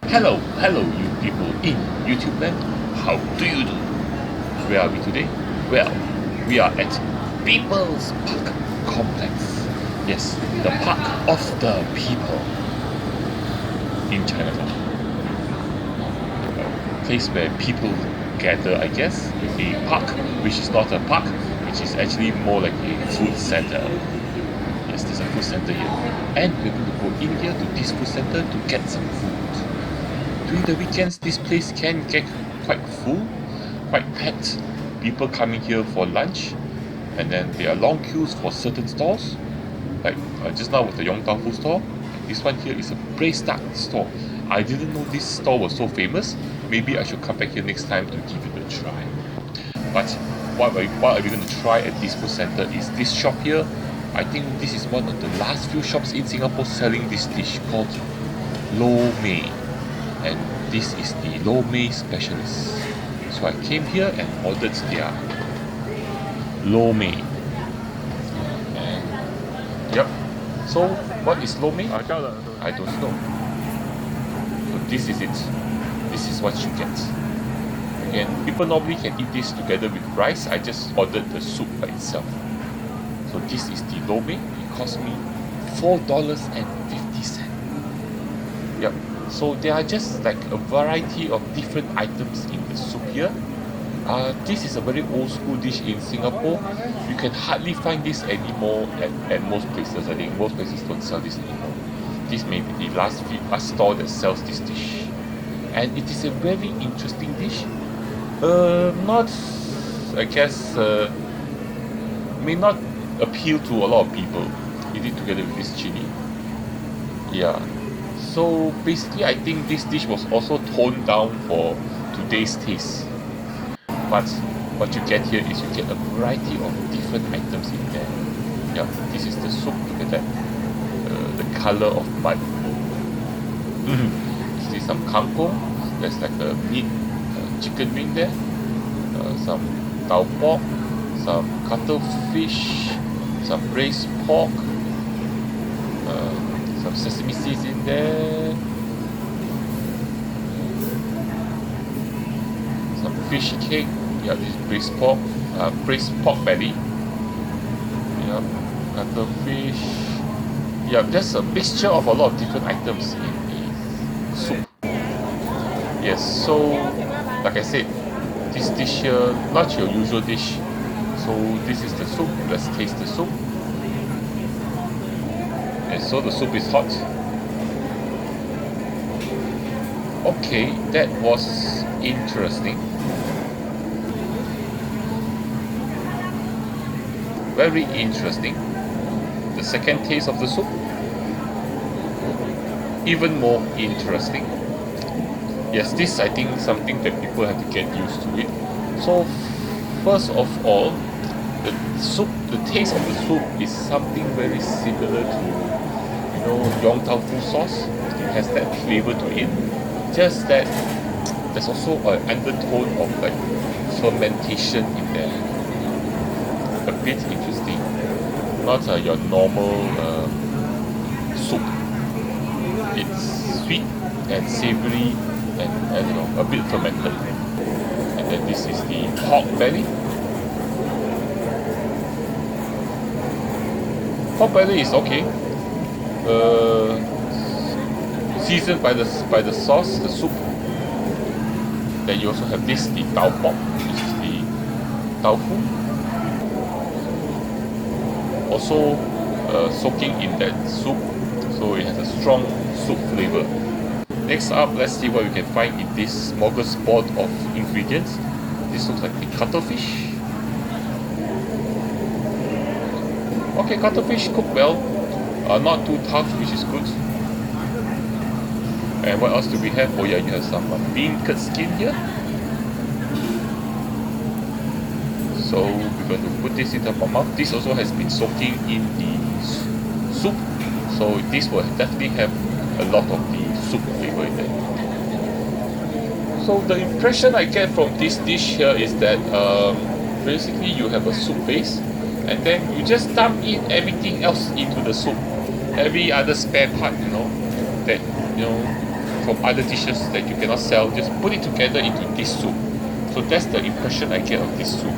Hello, you people in YouTube land. How do you do? Where are we today? Well, we are at People's Park Complex. Yes, the Park of the People in Chinatown. A place where people gather, I guess. A park, which is not a park, which is actually more like a food center. Yes, there's a food center here. And we're going to go in here to this food center to get some food. During the weekends, this place can get quite full, quite packed. People coming here for lunch, and then there are long queues for certain stalls. Like just now was the Yong Tau Fu store. This one here is a braised duck store. I didn't know this store was so famous. Maybe I should come back here next time to give it a try. But what are we going to try at this food center is this shop here. I think this is one of the last few shops in Singapore selling this dish called lo mein. And this is the lo mein specialist. So I came here and ordered their lo mein. And yep. So what is lo mein? I don't know. So this is it. This is what you get. Again, people normally can eat this together with rice. I just ordered the soup by itself. So this is the lo mein. It cost me $4.50. Yep. So there are just like a variety of different items in the soup here. This is a very old school dish in Singapore. You can hardly find this anymore at most places. I think most places don't sell this anymore. This may be the last store that sells this dish. And it is a very interesting dish. Not, I guess, may not appeal to a lot of people. Eat it together with this chili. Yeah. So basically, I think this dish was also toned down for today's taste. But what you get here is you get a variety of different items in there. Yeah, this is the soup. Look at that. The color of mud. You see some kangkong. There's like a meat chicken wing there. Some tau pork. Some cuttlefish. Some braised pork. Some sesame seeds in there, some fish cake, yeah, this is braised pork belly, yeah, cuttlefish, yeah, there's a mixture of a lot of different items in the soup. Yes, so like I said, this dish here, not your usual dish, so this is the soup. Let's taste the soup. And so the soup is hot. Okay, that was interesting. Very interesting. The second taste of the soup, even more interesting. Yes, this I think something that people have to get used to it. So first of all, the taste of the soup is something very similar to Yong Tau Fu sauce. It has that flavor to it. Just that there's also an undertone of like fermentation in there. A bit interesting. Not your normal soup. It's sweet and savory and a bit fermented. And then this is the pork belly. Pork belly is okay. Seasoned by the sauce, the soup. Then you also have the tau pork, which is the tofu. Also soaking in that soup, so it has a strong soup flavor. Next up, let's see what we can find in this smorgasbord of ingredients. This looks like the cuttlefish. Okay, cuttlefish cooked well. Not too tough, which is good. And what else do we have? Oh yeah, you have some bean curd skin here. So we're going to put this into our mouth. This also has been soaking in the soup, so this will definitely have a lot of the soup flavor in there. So the impression I get from this dish here is that basically you have a soup base, and then you just dump in everything else into the soup. Every other spare part, that from other dishes that you cannot sell, just put it together into this soup. So that's the impression I get of this soup.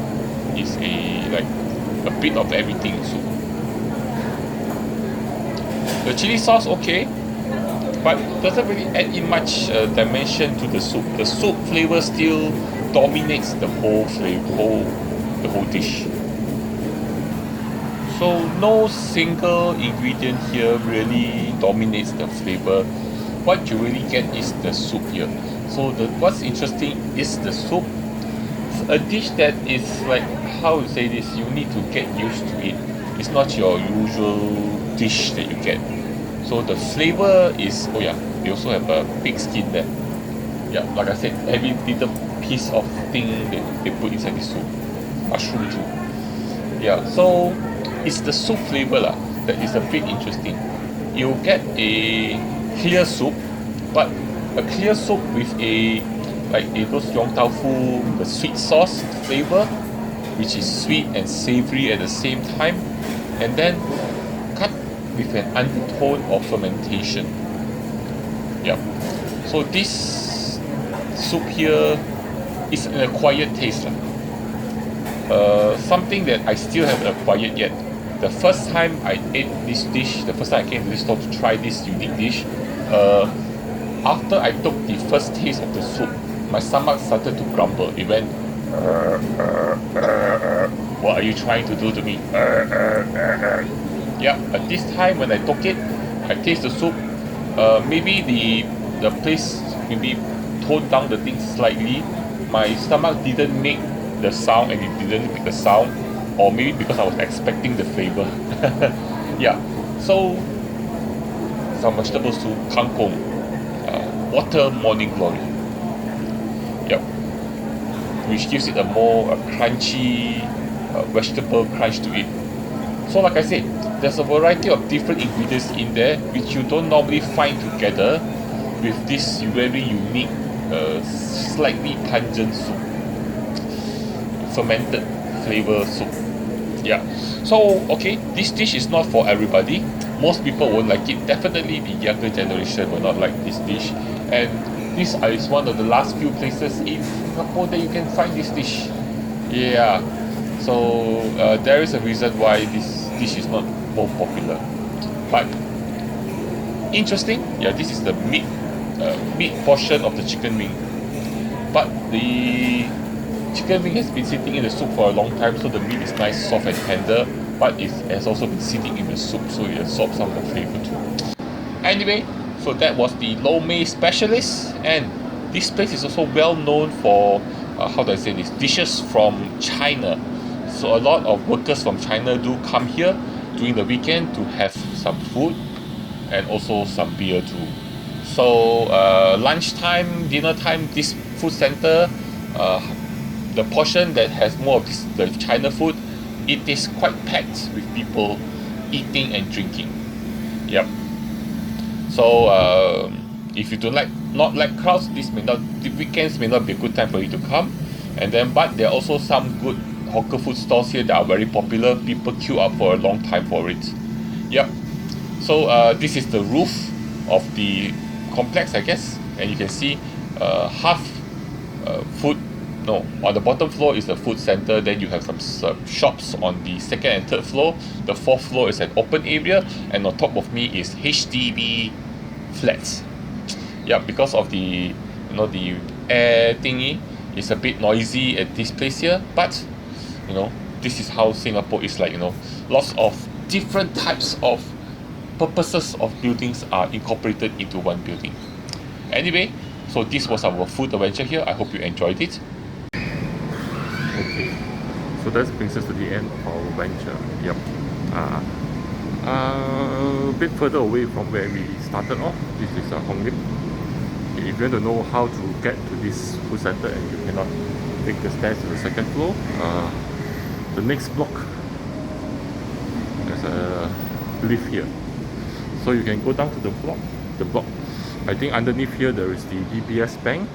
It's a bit of everything soup. The chili sauce okay, but doesn't really add in much dimension to the soup. The soup flavor still dominates the whole dish. So no single ingredient here really dominates the flavor. What you really get is the soup here. So what's interesting is the soup. It's a dish that is like, how to say this, you need to get used to it. It's not your usual dish that you get. So the flavor is, oh yeah, they also have a pig skin there. Yeah, like I said, every little piece of thing that they put inside this soup. Mushroom too. Yeah, so it's the soup flavor that is a bit interesting. You get a clear soup, but a clear soup with those Yong Tau Fu, the sweet sauce flavor, which is sweet and savory at the same time, and then cut with an undertone of fermentation. Yeah. So this soup here is an acquired taste. Something that I still haven't acquired yet. The first time I ate this dish, the first time I came to this store to try this unique dish, after I took the first taste of the soup, my stomach started to grumble. It went, what are you trying to do to me? Yeah, but this time when I took it, I taste the soup. Maybe the place maybe toned down the thing slightly. My stomach didn't make the sound, and it didn't make the sound, or maybe because I was expecting the flavor. Yeah, so some vegetable soup, kangkong, water morning glory. Yep, which gives it a more crunchy vegetable crunch to it. So like I said, there's a variety of different ingredients in there which you don't normally find together with this very unique, slightly pungent soup, fermented flavor soup. Yeah, so okay, this dish is not for everybody. Most people won't like it. Definitely the younger generation will not like this dish, and this is one of the last few places in Singapore that you can find this dish. Yeah, so there is a reason why this dish is not more popular, but interesting. Yeah, this is the meat portion of the chicken wing, but the chicken wing has been sitting in the soup for a long time, so the meat is nice, soft and tender, but it has also been sitting in the soup, so it absorbs some of the flavor too. Anyway, so that was the Lo Mei specialist, and this place is also well known for how do I say this, dishes from China. So a lot of workers from China do come here during the weekend to have some food and also some beer too. So lunchtime, dinner time, this food center, the portion that has more of the China food, it is quite packed with people eating and drinking. Yep. So if you not like crowds, the weekends may not be a good time for you to come. And then, but there are also some good hawker food stalls here that are very popular. People queue up for a long time for it. Yep. So this is the roof of the complex, I guess, and you can see half food. No, on the bottom floor is the food center. Then you have some shops on the second and third floor. The fourth floor is an open area, and on top of me is HDB flats. Yeah, because of the the air thingy, it's a bit noisy at this place here. But this is how Singapore is like. Lots of different types of purposes of buildings are incorporated into one building. Anyway, so this was our food adventure here. I hope you enjoyed it. Okay, so that brings us to the end of our adventure. Yep. A bit further away from where we started off, this is Hong Lim. If you want to know how to get to this food center and you cannot take the stairs to the second floor, the next block there's a lift here, so you can go down to the block. I think underneath here there is the DBS Bank.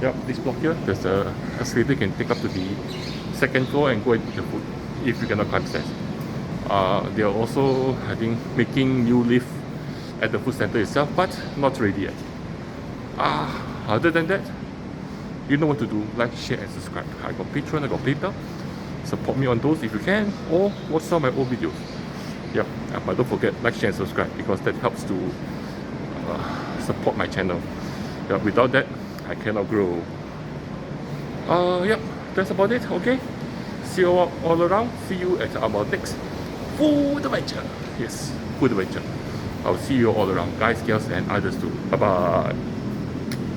Yep, this block here, there's a escalator you can take up to the second floor and go and eat the food if you cannot climb stairs. They are also, I think, making new lift at the food center itself, but not ready yet. Other than that, you know what to do. Like, share, and subscribe. I got Patreon, I got PayPal. Support me on those if you can, or watch some of my old videos. Yep, but don't forget, like, share, and subscribe, because that helps to support my channel. Yep, without that, I cannot grow. Yep, that's about it. Okay, see you all around. See you at our next food adventure. Yes, food adventure. I'll see you all around, guys, girls, and others too. Bye bye.